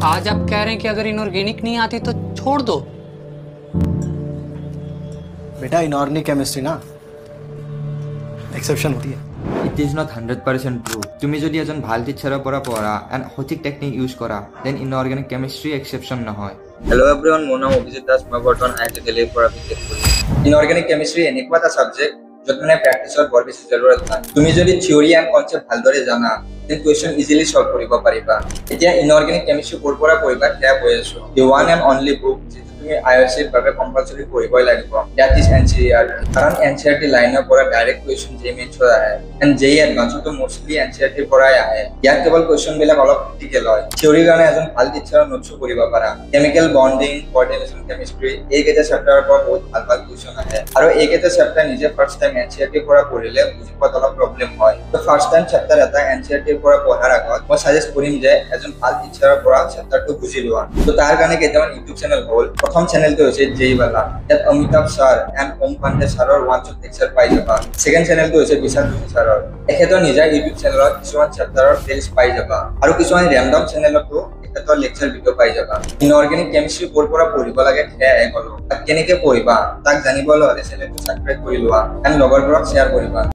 आज आप कह रहे हैं कि अगर इनऑर्गेनिक नहीं आती तो छोड़ दो। बेटा इनऑर्गेनिक केमिस्ट्री ना एक्सेप्शन होती है। It is not 100% true. তুমি যদি এজন ভাল টিচাৰৰ পৰা পঢ়া এণ্ড সঠিক টেকনিক ইউজ কৰা দেন ইনঅৰ্গেনিক কেমিষ্ট্ৰি এক্সেপশ্যন নহয়। হেল্ল' এভৰিৱান, মোৰ নাম অভিজিত দাস। মই বৰ্তমান IIT দিল্লীৰ পৰা বিটেক কৰি আছোঁ। ইনঅৰ্গেনিক কেমিষ্ট্ৰি এনেকুৱা এটা ছাবজেক্ট য'ত মানে প্ৰেক্টিছৰ বৰ বেছি জৰুৰত নাই। তুমি যদি থিয়ৰী এণ্ড কনচেপ্ট ভালদৰে জানা দেন কুৱেশ্যন ইজিলি সলভ কৰিব পাৰিবা। এতিয়া ইনঅৰ্গেনিক কেমিষ্ট্ৰি ক'ৰ পৰা পঢ়িবা সেয়া কৈ আছোঁ। দি ওৱান এণ্ড অনলি বুক তুমি IOCৰ বাবে কম্পালসৰি পঢ়িবই লাগিব। That is NCERT। কাৰণ NCERT লাইনৰ পৰা ডাইৰেক্ট কুৱেশ্যন JEE মেথছৰ আহে এণ্ড JEE এডভান্সতো মোষ্টলি NCERT পৰাই আহে। ইয়াত কেৱল কুৱেশ্যনবিলাক অলপ ক্ৰিটিকেল হয়। থিয়ৰীৰ কাৰণে এজন ভাল টিচাৰৰ নোটছো পঢ়িব পাৰা। কেমিকেল বণ্ডিং, কোঅৰ্ডিনেশ্যন কেমিষ্ট্ৰি এইকেইটা চেপ্টাৰৰ পৰা বহুত ভাল ভাল কুৱেশ্যন আহে। আৰু এইকেইটা চেপ্টাৰ নিজে ফাৰ্ষ্ট টাইম NCERT পৰা পঢ়িলে বুজি পোৱাত অলপ প্ৰব্লেম হয়। তো ফাৰ্ষ্ট টাইম চেপ্টাৰ এটা NCERT পৰা পঢ়াৰ আগত মই সাজেষ্ট কৰিম যে এজন ভাল টিচাৰৰ পৰা চেপ্টাৰটো বুজি লোৱা। তো তাৰ কাৰণে কেইটামান ইউটিউব চেনেল হ'ল। প্ৰথম চেনেলটো হৈছে JEE वाला। ইয়াত অমিতাভ ছাৰ এণ্ড ওম পাণ্ডে ছাৰৰ ওৱান শ্বট লেকচাৰ পাই যাবা। ছেকেণ্ড চেনেলটো হৈছে বিশাল যোশী ছাৰৰ। এখেতৰ নিজা ইউটিউব চেনেলত কিছুমান চেপ্টাৰৰ প্লেলিষ্ট পাই যাবা। আৰু কিছুমান ৰেণ্ডম চেনেলতো এখেতৰ লেকচাৰ ভিডিঅ' পাই যাবা। ইনঅৰ্গেনিক কেমিষ্ট্ৰি ক'ৰ পৰা পঢ়িব লাগে সেয়াই ক'লো। তাক কেনেকৈ পঢ়িবা তাক জানিবলৈ হ'লে চেনেলটো ছাবস্ক্ৰাইব কৰি লোৱা এণ্ড লগৰবোৰক শ্বেয়াৰ কৰিবা।